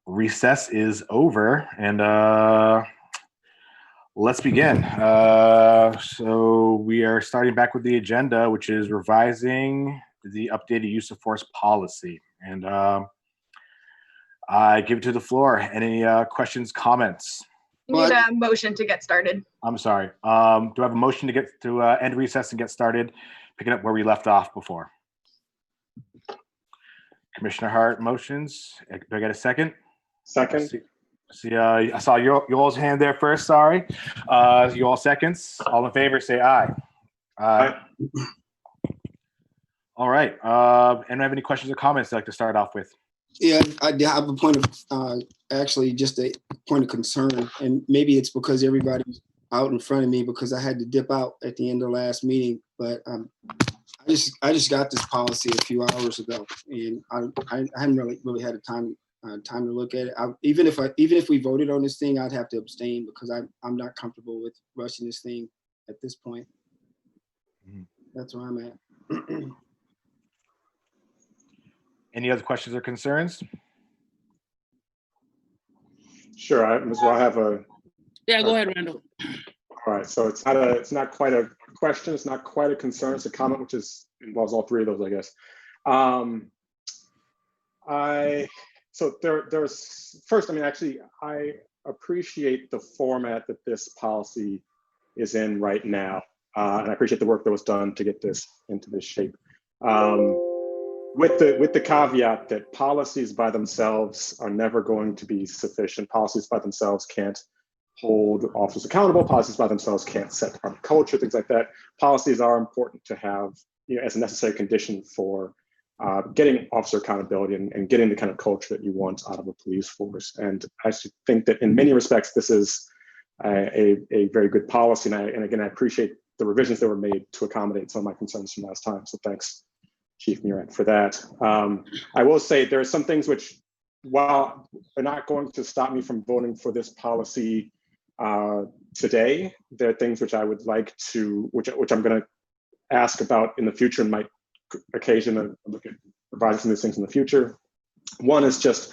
Recess is over, and let's begin. So we are starting back with the agenda, which is revising the updated use of force policy. And I give it to the floor. Any questions, comments? We need a motion to get started. I'm sorry. Do I have a motion to get to end recess and get started, picking up where we left off before? Commissioner Hart motions. Do I get a second? Second. See, I saw your all's hand there first. Sorry. You all seconds. All in favor, say aye. Aye. All right. Anyone have any questions or comments they'd like to start off with? Yeah, I have a point of actually just a point of concern, and maybe it's because everybody's out in front of me because I had to dip out at the end of the last meeting. But I just got this policy a few hours ago, and I hadn't really had a time to look at it. Even if we voted on this thing, I'd have to abstain because I'm not comfortable with rushing this thing at this point. Mm-hmm. That's where I'm at. Any other questions or concerns? Sure, I as well have a. Yeah, go ahead, Randall. All right, so it's not quite a question, it's not quite a concern, it's a comment which involves all three of those, I guess. So there's first, I mean, actually, I appreciate the format that this policy is in right now, and I appreciate the work that was done to get this into this shape. With the caveat that policies by themselves are never going to be sufficient. Policies by themselves can't hold officers accountable. Policies by themselves can't set department culture, things like that. Policies are important to have, as a necessary condition for getting officer accountability and getting the kind of culture that you want out of a police force. And I think that in many respects, this is a very good policy. And again, I appreciate the revisions that were made to accommodate some of my concerns from last time. So thanks, Chief Murat, for that. I will say there are some things which, while they're not going to stop me from voting for this policy today, there are things which I would like to, which I'm going to ask about in the future and might occasion to look at revising some of these things in the future. One is just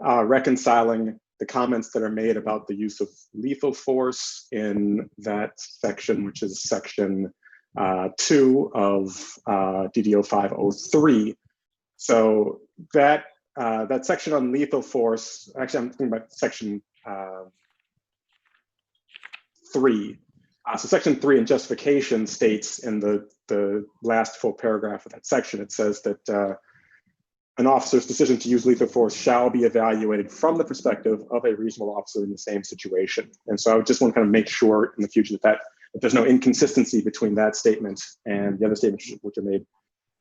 reconciling the comments that are made about the use of lethal force in that section, which is section 2 of DDO 503. So that section on lethal force, actually I'm thinking about section 3. So section 3 in justification states in the last full paragraph of that section, it says that an officer's decision to use lethal force shall be evaluated from the perspective of a reasonable officer in the same situation. And so I would just want to kind of make sure in the future that there's no inconsistency between that statement and the other statements which are made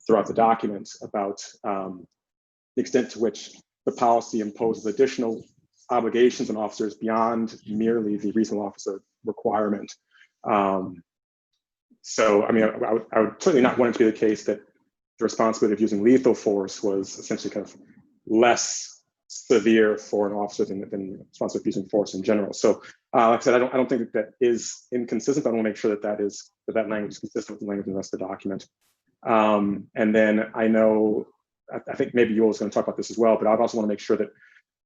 throughout the document about the extent to which the policy imposes additional obligations on officers beyond merely the reasonable officer requirement. So, I mean, I would certainly not want it to be the case that the responsibility of using lethal force was essentially kind of less severe for an officer than the responsibility of using force in general. So, like I said, I don't think that is inconsistent, but I want to make sure that that language is consistent with the language in the rest of the document. And then I think maybe Yul was going to talk about this as well, but I also want to make sure that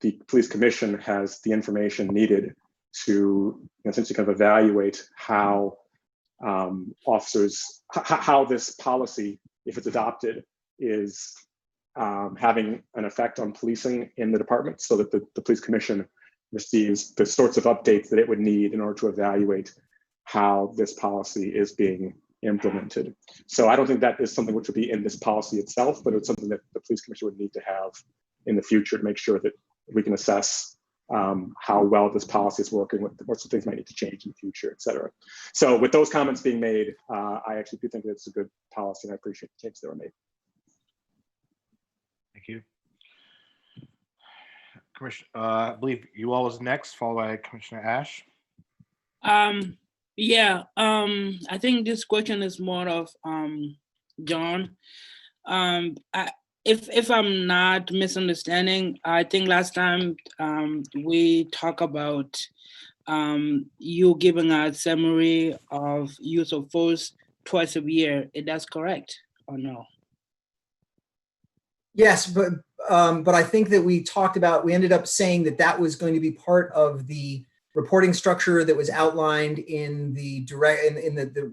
the police commission has the information needed to essentially kind of evaluate how officers, how this policy, if it's adopted, is having an effect on policing in the department, so that the police commission receives the sorts of updates that it would need in order to evaluate how this policy is being implemented. So I don't think that is something which would be in this policy itself, but it's something that the police commission would need to have in the future to make sure that we can assess how well this policy is working, what sorts of things might need to change in the future, et cetera. So with those comments being made, I actually do think that it's a good policy, and I appreciate the changes that were made. Thank you. Commissioner, I believe you all was next, followed by Commissioner Ash. Yeah, I think this question is more of John. If I'm not misunderstanding, I think last time we talked about you giving a summary of use of force twice a year. Is that correct or no? Yes, but I think that we ended up saying that was going to be part of the reporting structure that was outlined in the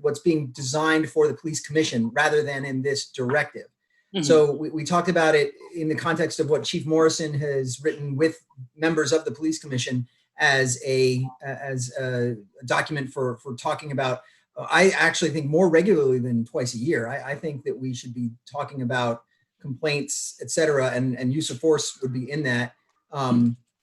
what's being designed for the police commission, rather than in this directive. Mm-hmm. So we talked about it in the context of what Chief Morrison has written with members of the police commission as a document for talking about. I actually think more regularly than twice a year. I think that we should be talking about complaints, et cetera, and use of force would be in that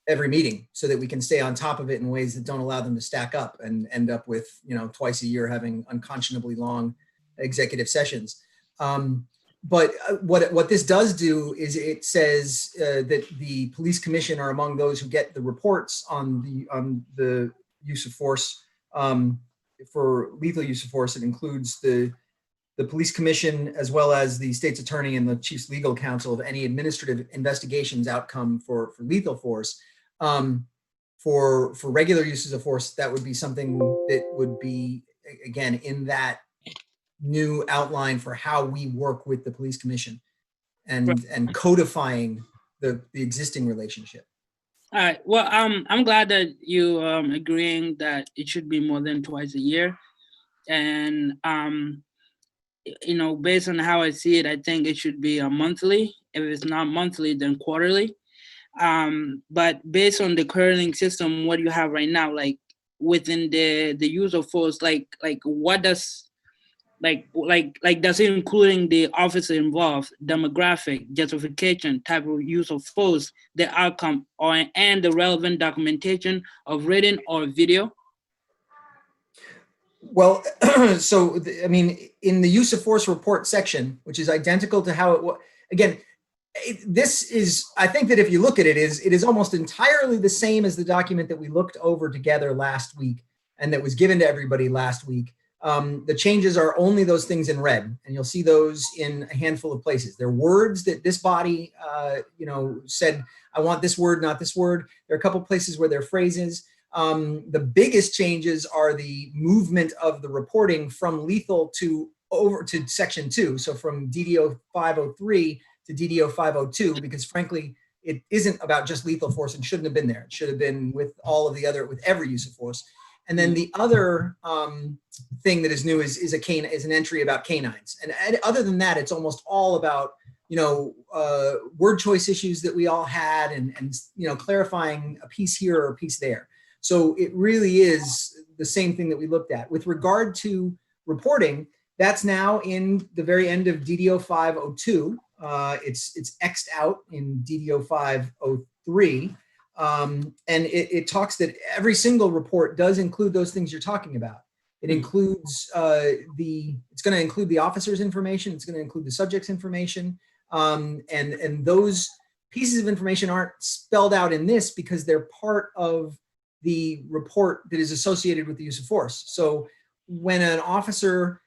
every meeting, so that we can stay on top of it in ways that don't allow them to stack up and end up with, twice a year having unconscionably long executive sessions. But what this does do is it says that the police commission are among those who get the reports on the use of force. For lethal use of force, it includes the police commission, as well as the state's attorney and the chief's legal counsel, of any administrative investigations outcome for lethal force. For regular uses of force, that would be something that would be, again, in that new outline for how we work with the police commission and codifying the existing relationship. All right. Well, I'm glad that you agreeing that it should be more than twice a year, and based on how I see it, I think it should be monthly. If it's not monthly, then quarterly. But based on the current system, what you have right now, like within the use of force, like what does does it including the officer involved, demographic, justification, type of use of force, the outcome, and the relevant documentation of written or video? Well, so I mean, in the use of force report section, which is identical to how it was, again, this is, I think that if you look at it, it is almost entirely the same as the document that we looked over together last week and that was given to everybody last week. The changes are only those things in red, and you'll see those in a handful of places. They're words that this body, said, I want this word, not this word. There are a couple places where they're phrases. The biggest changes are the movement of the reporting from lethal over to section 2. So from DDO 503 to DDO 502, because frankly, it isn't about just lethal force and shouldn't have been there. It should have been with all of the other, with every use of force. And then the other thing that is new is an entry about canines. And other than that, it's almost all about, word choice issues that we all had and clarifying a piece here or a piece there. So it really is the same thing that we looked at. With regard to reporting, that's now in the very end of DDO 502. It's X'd out in DDO 503. And it talks that every single report does include those things you're talking about. It includes it's going to include the officer's information. It's going to include the subject's information. And those pieces of information aren't spelled out in this because they're part of the report that is associated with the use of force. So when an officer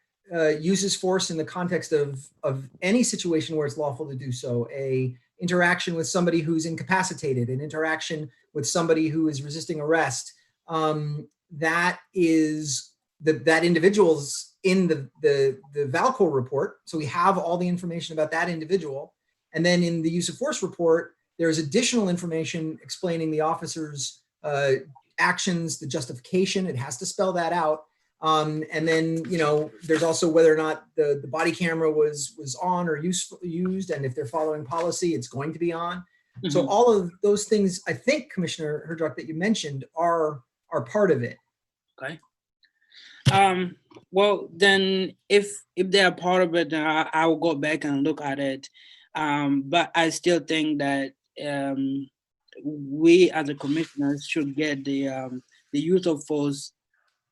uses force in the context of any situation where it's lawful to do so, a interaction with somebody who's incapacitated, an interaction with somebody who is resisting arrest, that is that individual's in the Valco report. So we have all the information about that individual. And then in the use of force report, there's additional information explaining the officer's actions, the justification. It has to spell that out. And then, there's also whether or not the body camera was on or used, and if they're following policy, it's going to be on. Mm-hmm. So all of those things, I think, Commissioner Herdrock, that you mentioned are part of it. Okay. Well, then if they are part of it, I will go back and look at it. But I still think that we as the commissioners should get the use of force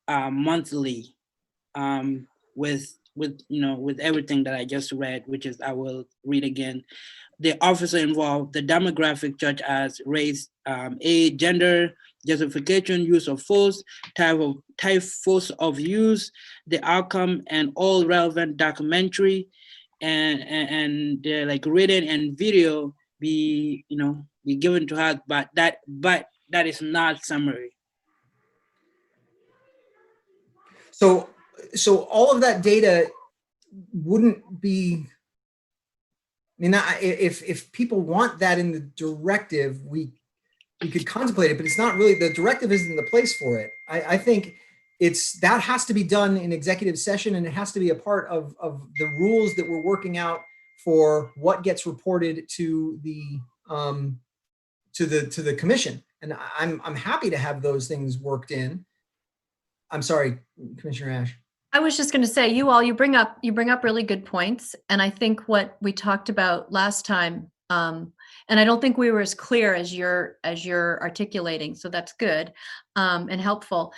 monthly, with everything that I just read, which is, I will read again. The officer involved, the demographic such as race, age, gender, justification, use of force, type force of use, the outcome, and all relevant documentary and like written and video be given to us, but that is not summary. So all of that data wouldn't be, if people want that in the directive, we could contemplate it, but it's not really, the directive isn't the place for it. I think that has to be done in executive session, and it has to be a part of the rules that we're working out for what gets reported to the commission. And I'm happy to have those things worked in. I'm sorry, Commissioner Ash. I was just going to say, you bring up really good points, and I think what we talked about last time, and I don't think we were as clear as you're articulating, so that's good and helpful.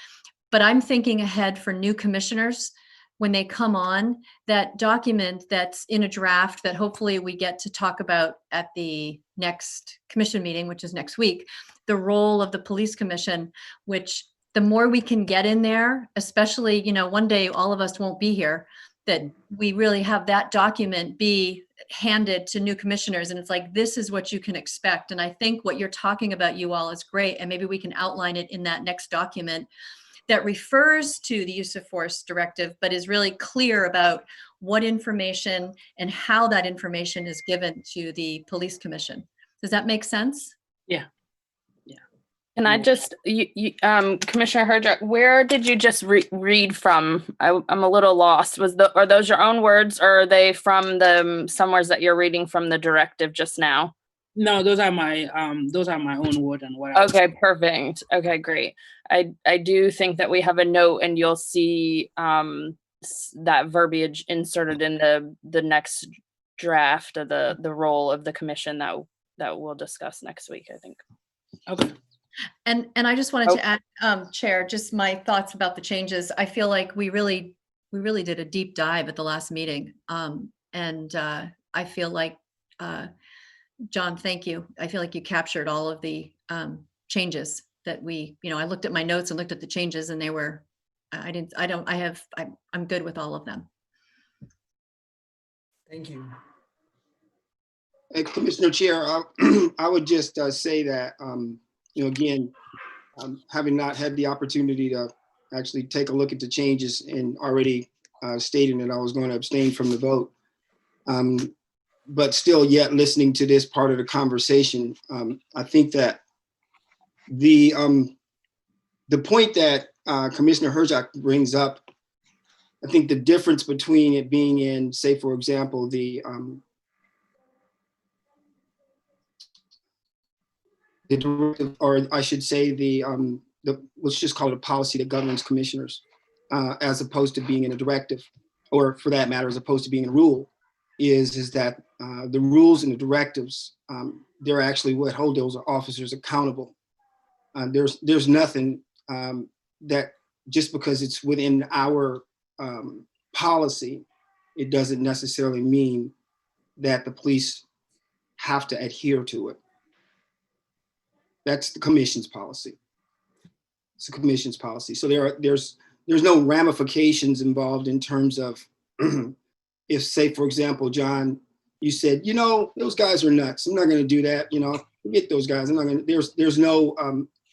But I'm thinking ahead for new commissioners when they come on, that document that's in a draft that hopefully we get to talk about at the next commission meeting, which is next week, the role of the police commission, which the more we can get in there, especially, one day all of us won't be here, that we really have that document be handed to new commissioners. And it's like, this is what you can expect. And I think what you're talking about, you all, is great. And maybe we can outline it in that next document that refers to the use of force directive, but is really clear about what information and how that information is given to the police commission. Does that make sense? Yeah. And I just, Commissioner Herdrock, where did you just read from? I'm a little lost. Are those your own words, or are they from the somewheres that you're reading from the directive just now? No, those are my own words and what. Okay, perfect. Okay, great. I do think that we have a note, and you'll see that verbiage inserted in the next draft of the role of the commission that we'll discuss next week, I think. Okay. And I just wanted to add, Chair, just my thoughts about the changes. I feel like we really did a deep dive at the last meeting. And I feel like, John, thank you. I feel like you captured all of the changes that I looked at my notes and looked at the changes, and they were, I'm good with all of them. Thank you. Commissioner Chair, I would just say that, again, having not had the opportunity to actually take a look at the changes and already stating that I was going to abstain from the vote, but still yet listening to this part of the conversation, I think that the point that Commissioner Herdrock brings up, I think the difference between it being in, say, for example, the directive, or I should say let's just call it a policy that governs commissioners, as opposed to being in a directive, or for that matter, as opposed to being in a rule, is that the rules and the directives, they're actually what hold those officers accountable. There's nothing that just because it's within our policy, it doesn't necessarily mean that the police have to adhere to it. That's the commission's policy. It's the commission's policy. So there's no ramifications involved in terms of if, say, for example, John, you said, you know, those guys are nuts. I'm not going to do that. You know, forget those guys. I'm not going to.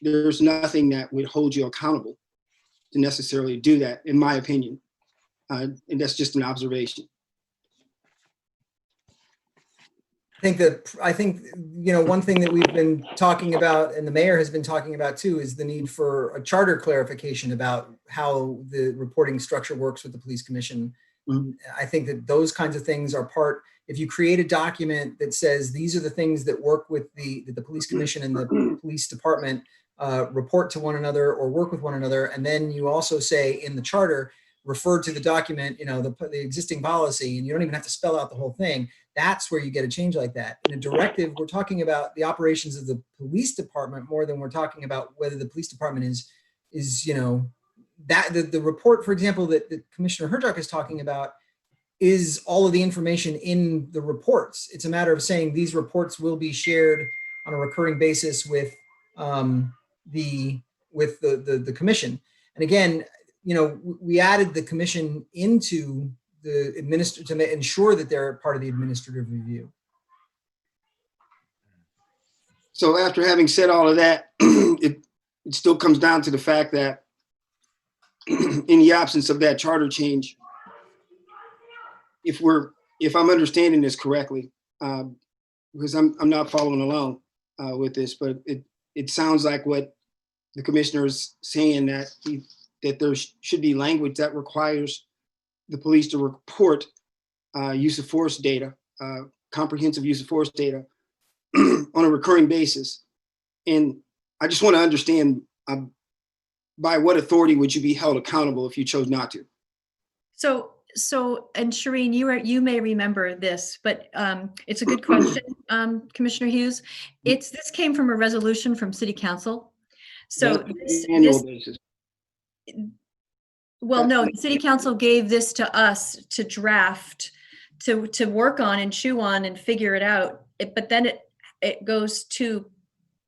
There's nothing that would hold you accountable to necessarily do that, in my opinion, and that's just an observation. I think, you know, one thing that we've been talking about and the mayor has been talking about too is the need for a charter clarification about how the reporting structure works with the police commission. Mm-hmm. I think that those kinds of things are part, if you create a document that says these are the things that work with the police commission and the police department report to one another or work with one another, and then you also say in the charter, refer to the document, you know, the existing policy, and you don't even have to spell out the whole thing. That's where you get a change like that. In a directive, we're talking about the operations of the police department more than we're talking about whether the police department is you know, that the report, for example, that Commissioner Herjavec is talking about is all of the information in the reports. It's a matter of saying these reports will be shared on a recurring basis with the commission. And again, you know, we added the commission into the to ensure that they're part of the administrative review. So after having said all of that, it still comes down to the fact that in the absence of that charter change, if I'm understanding this correctly, because I'm not following along with this, but it sounds like what the commissioner is saying, that there should be language that requires the police to report use of force data, comprehensive use of force data on a recurring basis. And I just want to understand by what authority would you be held accountable if you chose not to? So, and Shireen, you may remember this, but it's a good question, Commissioner Hughes. This came from a resolution from City Council. So well, no, the City Council gave this to us to draft, to work on and chew on and figure it out. But then it goes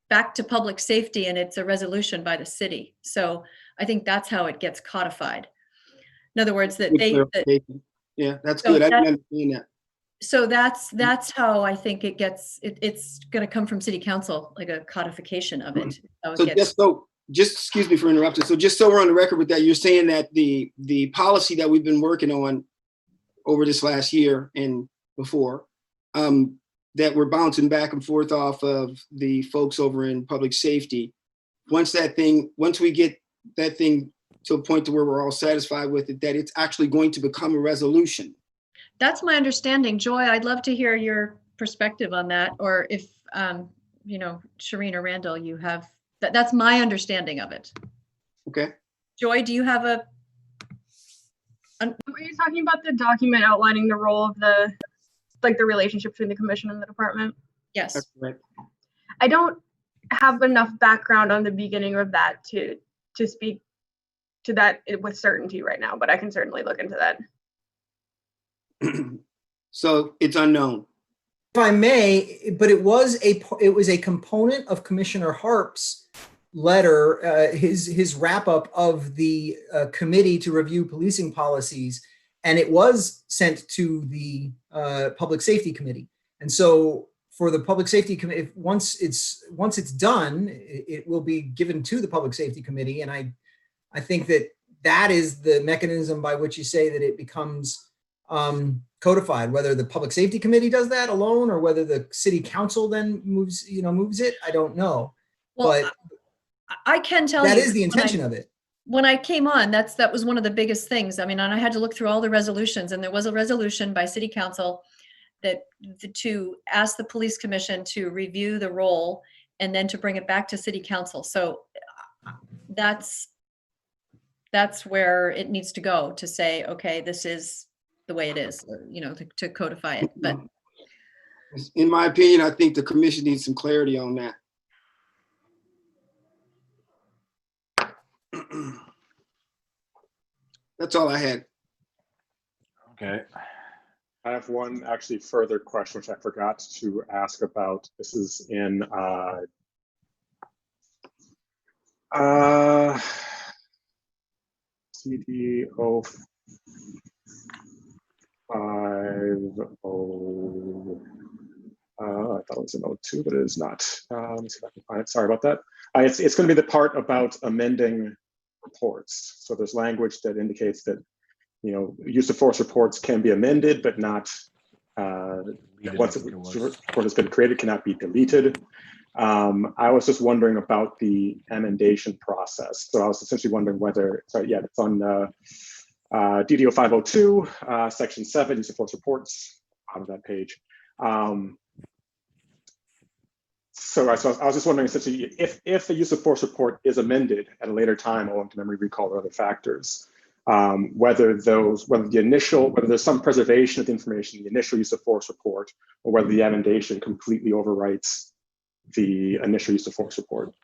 back to public safety, and it's a resolution by the city. So I think that's how it gets codified. In other words, yeah, that's good. I didn't understand that. So that's how I think it gets. It's going to come from City Council, like a codification of it. Just excuse me for interrupting. So just so we're on the record with that, you're saying that the policy that we've been working on over this last year and before, that we're bouncing back and forth off of the folks over in public safety. Once we get that thing to a point to where we're all satisfied with it, that it's actually going to become a resolution. That's my understanding. Joy, I'd love to hear your perspective on that, or if you know, Shireen or Randall, you have. That's my understanding of it. Okay. Joy, do you have a? Are you talking about the document outlining the role of the relationship between the commission and the department? Yes. That's right. I don't have enough background on the beginning of that to speak to that with certainty right now, but I can certainly look into that. So it's unknown. If I may, but it was a component of Commissioner Harp's letter, his wrap up of the committee to review policing policies, and it was sent to the public safety committee. And so for the public safety committee, once it's done, it will be given to the public safety committee. And I think that is the mechanism by which you say that it becomes codified. Whether the public safety committee does that alone or whether the city council then moves it, I don't know. Well, but I can tell that you is the intention of it. When I came on, that was one of the biggest things. I mean, and I had to look through all the resolutions, and there was a resolution by City Council to ask the police commission to review the role and then to bring it back to City Council. So that's where it needs to go, to say, okay, this is the way it is, or, you know, to codify it. But in my opinion, I think the commission needs some clarity on that. That's all I had. Okay. I have one actually further question, which I forgot to ask about. This is in CD 050. I thought it was an 02, but it is not. Let me see if I can find it. Sorry about that. It's going to be the part about amending reports. So there's language that indicates that, you know, use of force reports can be amended, but not once a report has been created, cannot be deleted. I was just wondering about the amendation process. So I was essentially wondering whether, sorry, yeah, it's on DDO 502, section 7, use of force reports, out of that page. So I was just wondering, essentially, if the use of force report is amended at a later time owing to memory recall or other factors, whether there's some preservation of the information in the initial use of force report, or whether the amendation completely overwrites the initial use of force report.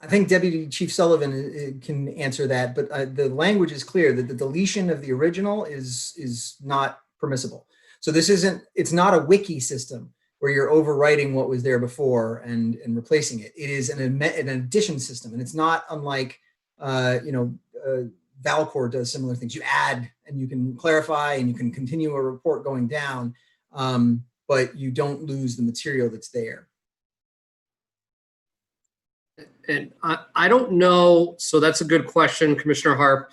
I think Deputy Chief Sullivan can answer that, but the language is clear that the deletion of the original is not permissible. So it's not a wiki system where you're overwriting what was there before and replacing it. It is an addition system, and it's not unlike, Valcor does similar things. You add and you can clarify and you can continue a report going down, but you don't lose the material that's there. And I don't know, so that's a good question, Commissioner Harp.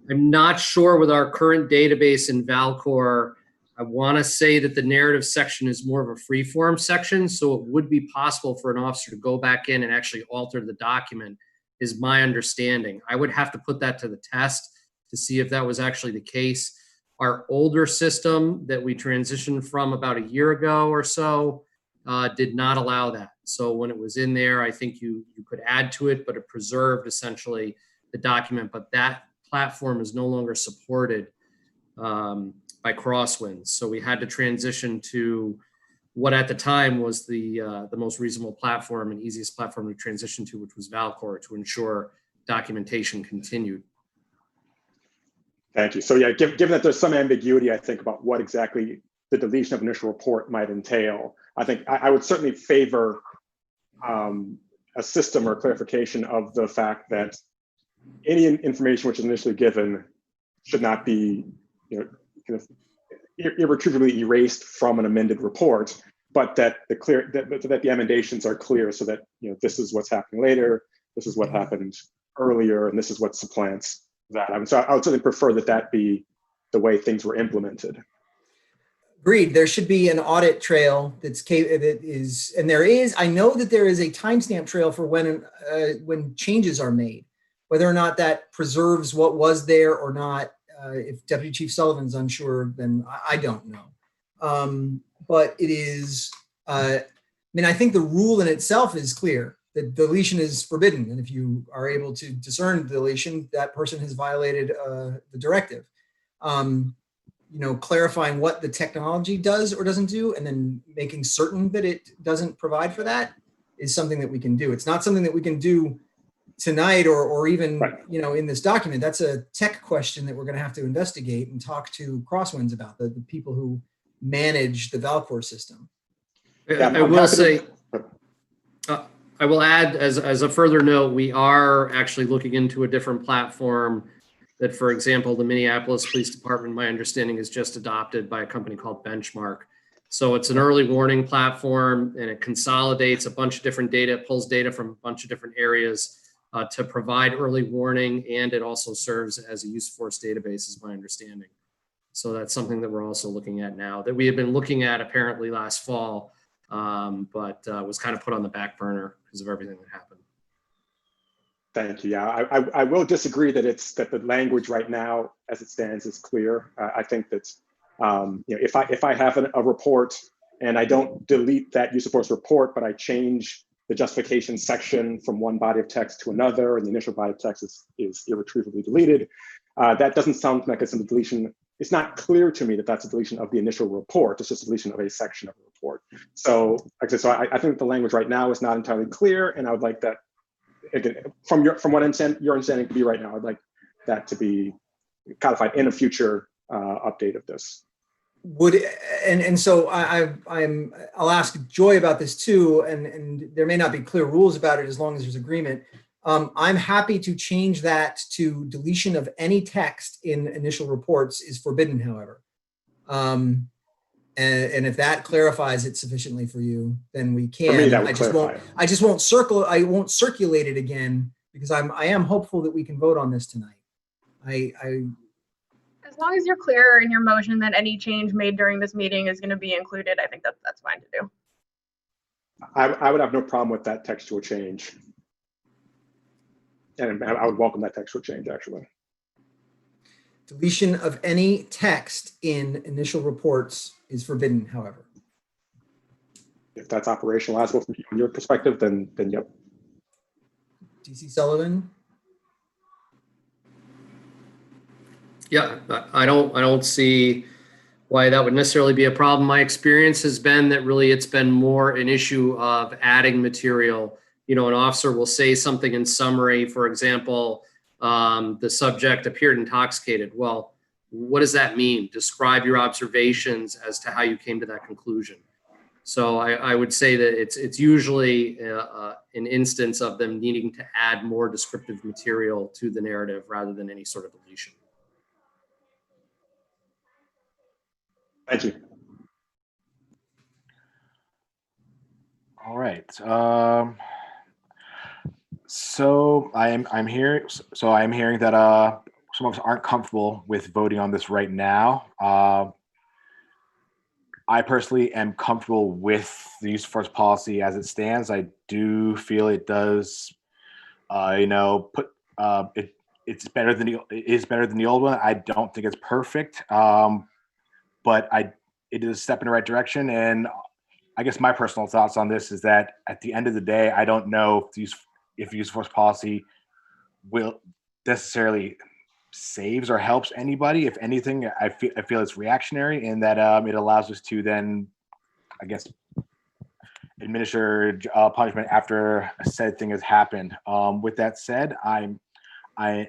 I'm not sure with our current database in Valcor. I want to say that the narrative section is more of a free-form section, so it would be possible for an officer to go back in and actually alter the document, is my understanding. I would have to put that to the test to see if that was actually the case. Our older system that we transitioned from about a year ago or so did not allow that. So when it was in there, I think you could add to it, but it preserved essentially the document. But that platform is no longer supported by Crosswinds. So we had to transition to what at the time was the most reasonable platform and easiest platform to transition to, which was Valcor, to ensure documentation continued. Thank you. So yeah, given that there's some ambiguity, I think, about what exactly the deletion of initial report might entail, I think I would certainly favor a system or clarification of the fact that any information which is initially given should not be, kind of irretrievably erased from an amended report, but that the emendations are clear, so that this is what's happening later, this is what happened earlier, and this is what supplants that. So I would certainly prefer that be the way things were implemented. Agreed. There should be an audit trail that is, and there is. I know that there is a timestamp trail for when changes are made, whether or not that preserves what was there or not. If Deputy Chief Sullivan's unsure, then I don't know. But it is. I think the rule in itself is clear that deletion is forbidden, and if you are able to discern deletion, that person has violated the directive. Clarifying what the technology does or doesn't do, and then making certain that it doesn't provide for that is something that we can do. It's not something that we can do tonight or even, right, in this document. That's a tech question that we're going to have to investigate and talk to Crosswinds about, the people who manage the Valcor system. Yeah, I will say, I will add as a further note, we are actually looking into a different platform that, for example, the Minneapolis Police Department, my understanding, is just adopted by a company called Benchmark. So it's an early warning platform, and it consolidates a bunch of different data, it pulls data from a bunch of different areas to provide early warning, and it also serves as a use-of-force database, is my understanding. So that's something that we're also looking at now, that we had been looking at apparently last fall, but was kind of put on the back burner because of everything that happened. Thank you. Yeah, I will disagree that the language right now, as it stands, is clear. I think that if I have a report and I don't delete that use of force report, but I change the justification section from one body of text to another, and the initial body of text is irretrievably deleted, that doesn't sound like it's a deletion. It's not clear to me that that's a deletion of the initial report. It's just a deletion of a section of the report. So, like I said, I think the language right now is not entirely clear, and I would like that. Again, from what your understanding to be right now, I'd like that to be codified in a future update of this. So I'll ask Joy about this too, and there may not be clear rules about it as long as there's agreement. I'm happy to change that to deletion of any text in initial reports is forbidden, however. And if that clarifies it sufficiently for you, then we can. For me, that would clarify it. I just won't circulate it again because I am hopeful that we can vote on this tonight. As long as you're clear in your motion that any change made during this meeting is going to be included, I think that's fine to do. I would have no problem with that textual change. And I would welcome that textual change, actually. Deletion of any text in initial reports is forbidden, however. If that's operationalizable from your perspective, then yep. DC Sullivan? Yeah, I don't see why that would necessarily be a problem. My experience has been that really it's been more an issue of adding material. You know, an officer will say something in summary, for example, the subject appeared intoxicated. Well, what does that mean? Describe your observations as to how you came to that conclusion. So I would say that it's usually an instance of them needing to add more descriptive material to the narrative rather than any sort of deletion. Thank you. All right. So I'm hearing that some of us aren't comfortable with voting on this right now. I personally am comfortable with the use-of-force policy as it stands. I do feel it does, it's better than the old one. I don't think it's perfect, but it is a step in the right direction. And I guess my personal thoughts on this is that at the end of the day, I don't know if use-of-force policy will necessarily saves or helps anybody. If anything, I feel it's reactionary in that it allows us to then, I guess, administer punishment after a said thing has happened. With that said, I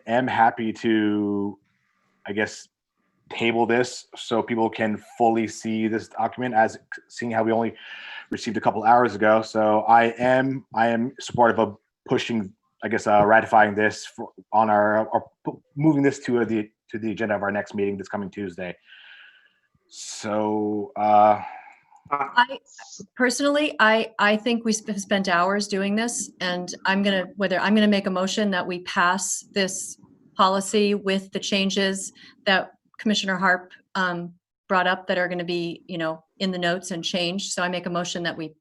am happy to, I guess, table this so people can fully see this document, as seeing how we only received a couple hours ago. So I am supportive of pushing, I guess, ratifying this or moving this to the agenda of our next meeting this coming Tuesday. So I personally, I think we spent hours doing this, and I'm gonna make a motion that we pass this policy with the changes that Commissioner Harp brought up that are going to be, in the notes and changed. So I make a motion that we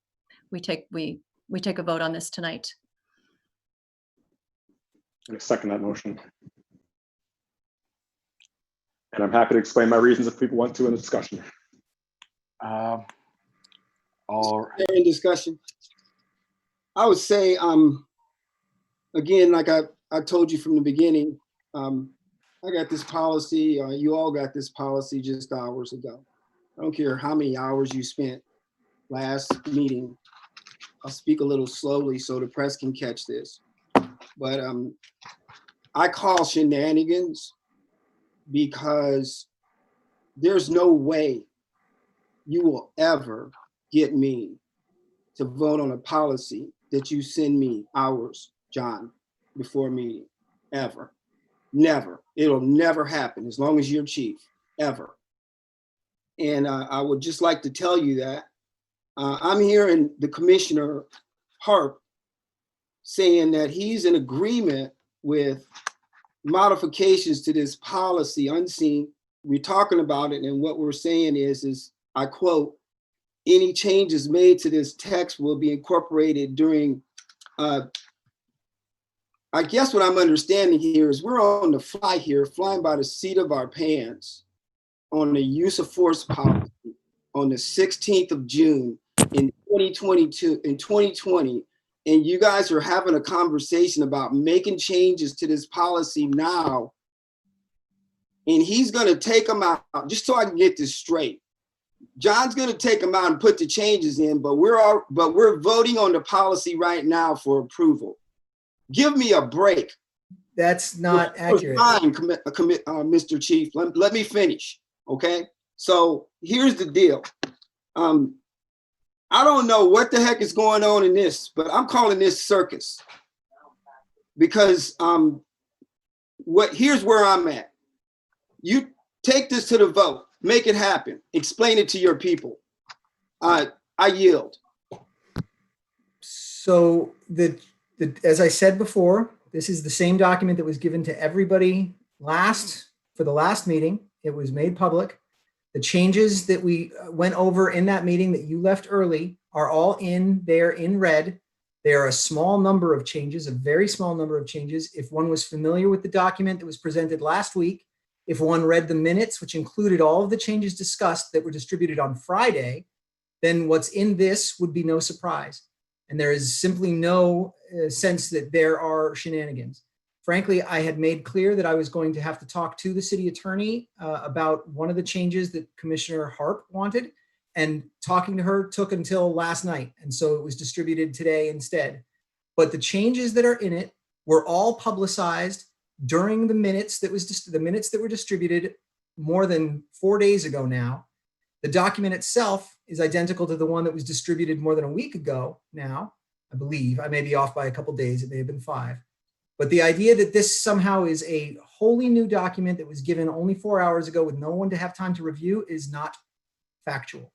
take a vote on this tonight. I second that motion. And I'm happy to explain my reasons if people want to in the discussion. In discussion, I would say, again, like I told you from the beginning, I got this policy, you all got this policy just hours ago. I don't care how many hours you spent last meeting. I'll speak a little slowly so the press can catch this. But I call shenanigans because there's no way you will ever get me to vote on a policy that you send me hours, John, before meeting, ever. Never. It'll never happen as long as you're chief, ever. And I would just like to tell you that I'm hearing the Commissioner Harp saying that he's in agreement with modifications to this policy unseen. We're talking about it, and what we're saying is I quote, any changes made to this text will be incorporated during I guess what I'm understanding here is we're on the fly here, flying by the seat of our pants on the use of force policy on the 16th of June in 2020, and you guys are having a conversation about making changes to this policy now, and he's gonna take them out, just so I can get this straight. John's gonna take them out and put the changes in, but we're voting on the policy right now for approval. Give me a break. That's not accurate. Fine, Mr. Chief. Let me finish, okay? So here's the deal. I don't know what the heck is going on in this, but I'm calling this circus because here's where I'm at. You take this to the vote, make it happen, explain it to your people. I yield. So as I said before, this is the same document that was given to everybody for the last meeting. It was made public. The changes that we went over in that meeting that you left early are all in there in red. There are a small number of changes, a very small number of changes. If one was familiar with the document that was presented last week, if one read the minutes, which included all of the changes discussed that were distributed on Friday, then what's in this would be no surprise. And there is simply no sense that there are shenanigans. Frankly, I had made clear that I was going to have to talk to the city attorney about one of the changes that Commissioner Harp wanted, and talking to her took until last night. And so it was distributed today instead. But the changes that are in it were all publicized during the minutes that were distributed more than 4 days ago now. The document itself is identical to the one that was distributed more than a week ago now, I believe. I may be off by a couple days. It may have been 5. But the idea that this somehow is a wholly new document that was given only 4 hours ago with no one to have time to review is not factual.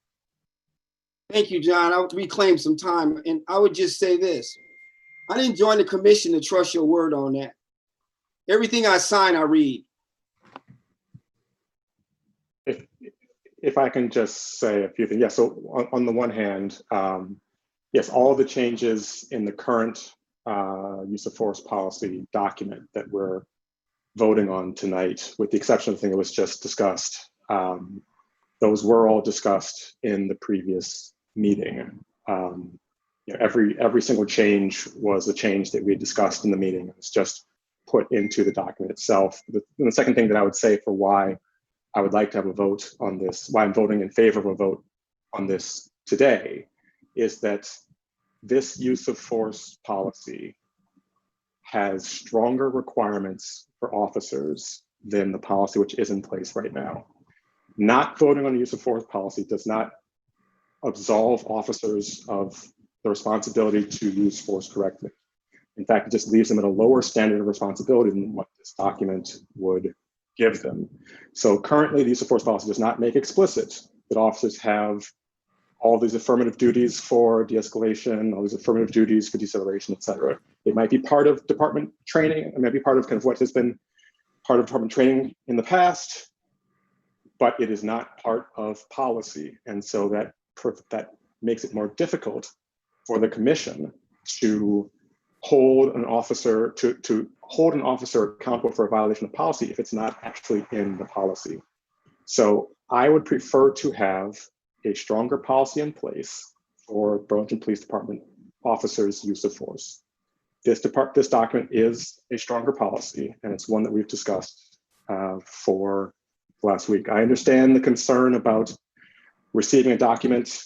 Thank you, John. I'll reclaim some time. And I would just say this. I didn't join the commission to trust your word on that. Everything I sign, I read. If I can just say a few things. Yeah, so on the one hand, yes, all the changes in the current use of force policy document that we're voting on tonight, with the exception of the thing that was just discussed, those were all discussed in the previous meeting. Every single change was a change that we had discussed in the meeting. It's just put into the document itself. The second thing that I would say for why I would like to have a vote on this, why I'm voting in favor of a vote on this today, is that this use of force policy has stronger requirements for officers than the policy which is in place right now. Not voting on a use of force policy does not absolve officers of the responsibility to use force correctly. In fact, it just leaves them at a lower standard of responsibility than what this document would give them. So currently, the use of force policy does not make explicit that officers have all these affirmative duties for de-escalation, all these affirmative duties for deceleration, et cetera. It might be part of department training, it might be part of kind of what has been part of department training in the past, but it is not part of policy. And so that makes it more difficult for the commission to hold an officer accountable for a violation of policy if it's not actually in the policy. So I would prefer to have a stronger policy in place for Burlington Police Department officers' use of force. This document is a stronger policy, and it's one that we've discussed for last week. I understand the concern about receiving a document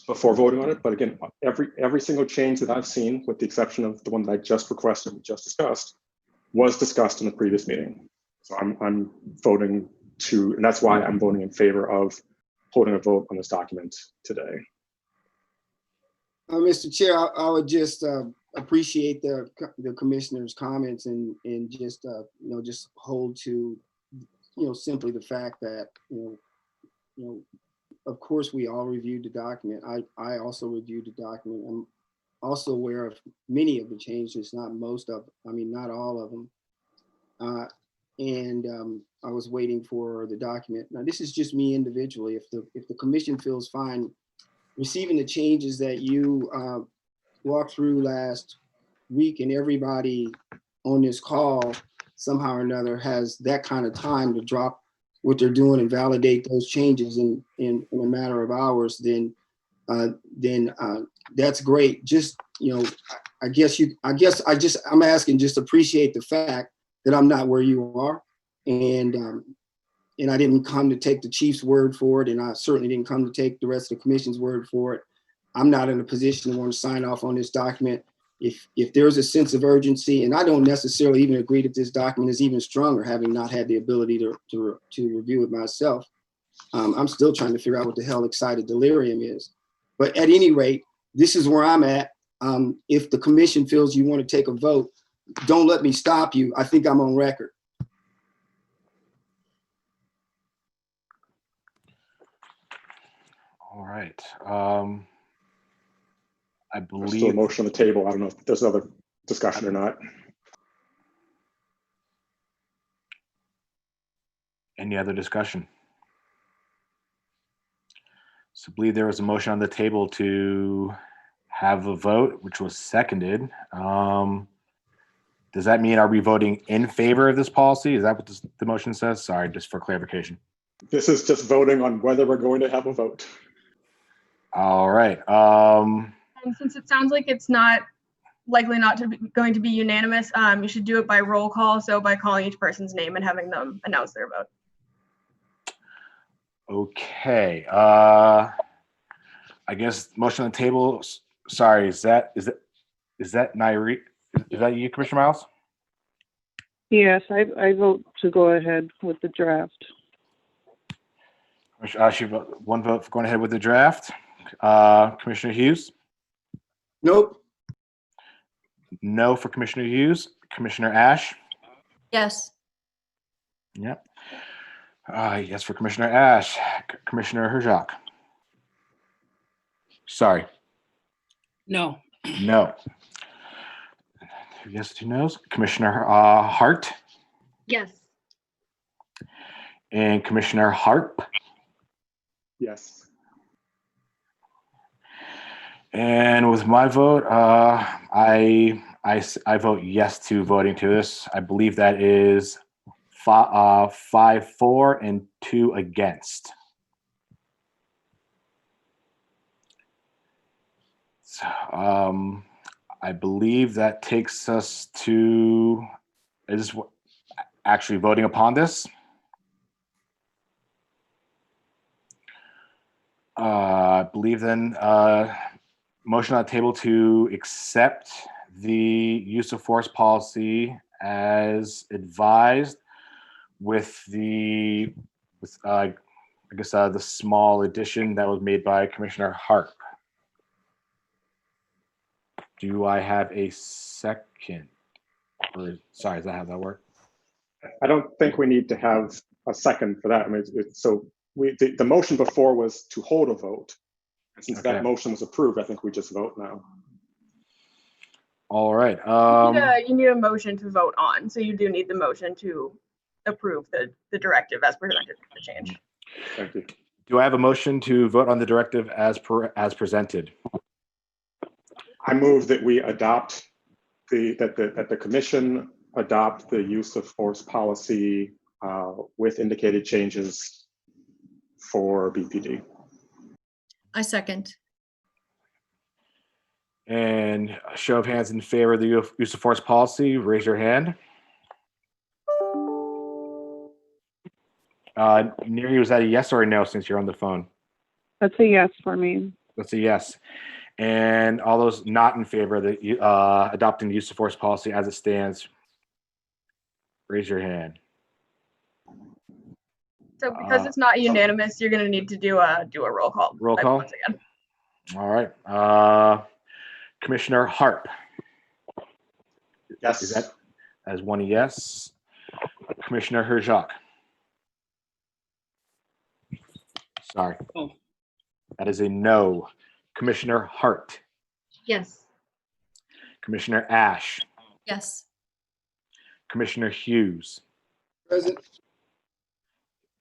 before voting on it, but again, every single change that I've seen, with the exception of the one that I just requested and just discussed, was discussed in the previous meeting. So I'm voting to, and that's why I'm voting in favor of holding a vote on this document today. Mr. Chair, I would just appreciate the commissioner's comments and just just hold to simply the fact that of course we all reviewed the document. I also reviewed the document. I'm also aware of many of the changes, not all of them. And I was waiting for the document. Now, this is just me individually. If the commission feels fine receiving the changes that you walked through last week, and everybody on this call somehow or another has that kind of time to drop what they're doing and validate those changes in a matter of hours, then that's great. Just I'm asking, just appreciate the fact that I'm not where you are, and I didn't come to take the chief's word for it, and I certainly didn't come to take the rest of the commission's word for it. I'm not in a position to want to sign off on this document. If there's a sense of urgency, and I don't necessarily even agree that this document is even stronger, having not had the ability to review it myself. I'm still trying to figure out what the hell excited delirium is. But at any rate, this is where I'm at. If the commission feels you want to take a vote, don't let me stop you. I think I'm on record. All right. I There's still a believe motion on the table. I don't know if there's other discussion or not. any other discussion. So I believe there was a motion on the table to have a vote, which was seconded. Does that mean, are we voting in favor of this policy? Is that what the motion says? Sorry, just for clarification. This is just voting on whether we're going to have a vote. All right. And since it sounds like it's not likely not to be going to be unanimous, you should do it by roll call. So by calling each person's name and having them announce their vote. Okay. I guess motion on the table. Sorry, is that Nairi? Is that you, Commissioner Miles? Yes, I vote to go ahead with the draft. She vote one vote for going ahead with the draft. Commissioner Hughes? Nope. No for Commissioner Hughes. Commissioner Ash? Yes. Yep. Yes for Commissioner Ash. Commissioner Herjak? Sorry. No. No. Yes, 2 no's. Commissioner Hart Yes. and Commissioner Harp. Yes. And with my vote, I vote yes to voting to this. I believe that is 5-4 and 2 against. So, I believe that takes us to is actually voting upon this. I believe then motion on the table to accept the use of force policy as advised with the I guess the small addition that was made by Commissioner Harp. Do I have a second? Or, sorry, is that how that works? I don't think we need to have a second for that. I mean, the motion before was to hold a vote. And since that motion was approved, I think we just vote now. All right. You need a motion to vote on. So you do need the motion to approve the directive as presented for the change. Thank you. Do I have a motion to vote on the directive as presented? I move that we adopt that the commission adopt the use of force policy with indicated changes for BPD. I second. And a show of hands in favor of the use of force policy, raise your hand. Neri, was that a yes or a no since you're on the phone? That's a yes for me. That's a yes. And all those not in favor of the adopting the use of force policy as it stands, raise your hand. So because it's not unanimous, you're going to need to do a roll call. Roll call. Once again. All right. Commissioner Harp. Yes. Is that as one yes? Commissioner Herjak. Sorry. Oh. That is a no. Commissioner Hart. Yes. Commissioner Ash. Yes. Commissioner Hughes. Present.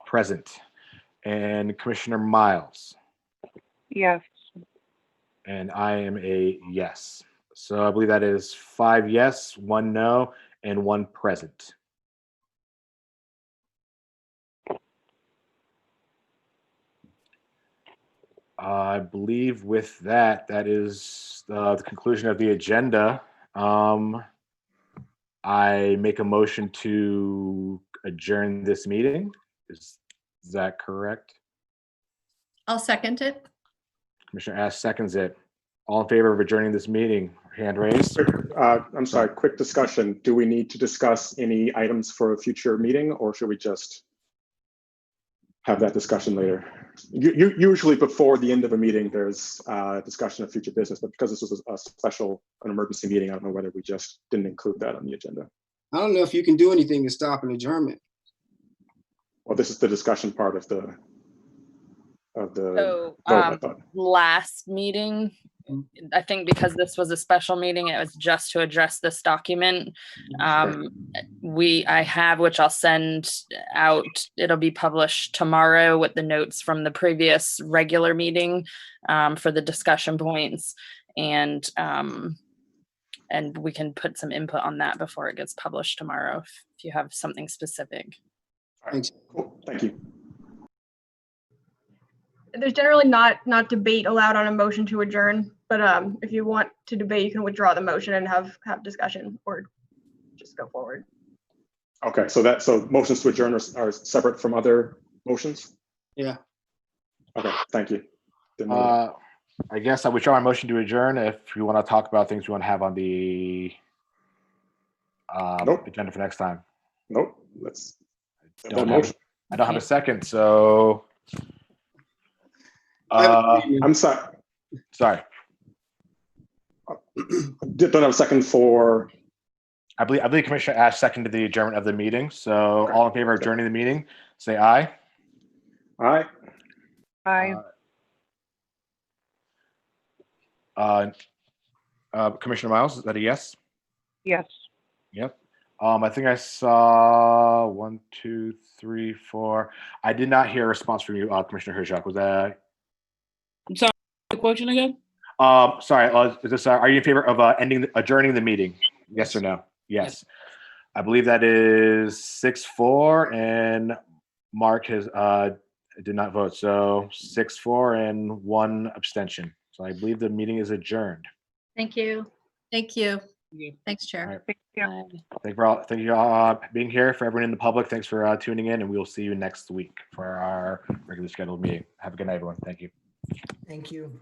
Present. And Commissioner Miles. Yes. And I am a yes. So I believe that is 5 yes, 1 no, and 1 present. I believe with that, that is the conclusion of the agenda. I make a motion to adjourn this meeting. Is that correct? I'll second it. Commissioner Ash seconds it. All in favor of adjourning this meeting, hand raised. I'm sorry, quick discussion. Do we need to discuss any items for a future meeting, or should we just? have that discussion later. Usually before the end of a meeting, there's discussion of future business, but because this was a special, an emergency meeting, I don't know whether we just didn't include that on the agenda. I don't know if you can do anything to stop an adjournment. Well, this is the discussion part of the So vote, I thought. last meeting, I think because this was a special meeting, it was just to address this document. I have, which I'll send out, it'll be published tomorrow with the notes from the previous regular meeting for the discussion points. And we can put some input on that before it gets published tomorrow if you have something specific. All right, cool, thank you. There's generally not debate allowed on a motion to adjourn, but if you want to debate, you can withdraw the motion and have discussion or just go forward. Okay, so motions to adjourn are separate from other motions? Yeah. Okay, thank you. Didn't know that. I guess I withdraw my motion to adjourn if you want to talk about things we want to have on the Nope. agenda for next time. Nope, let's. I don't have a second, so. I'm sorry. Sorry. Don't have a second for. I believe Commissioner Ash seconded the adjournment of the meeting. So all in favor of adjourning the meeting, say aye. Aye. Aye. Commissioner Miles, is that a yes? Yes. Yep. I think I saw 1, 2, 3, 4. I did not hear a response from you, Commissioner Herzog. Was that? I'm sorry, the question again? Sorry. Is this? Are you in favor of adjourning the meeting? Yes or no? Yes. I believe that is 6-4, and Mark has did not vote. So 6-4 and 1 abstention. So I believe the meeting is adjourned. Thank you. Thank you. Thanks, Chair. All right. Thank you. Thank you all being here. For everyone in the public, thanks for tuning in, and we will see you next week for our regularly scheduled meeting. Have a good night, everyone. Thank you. Thank you.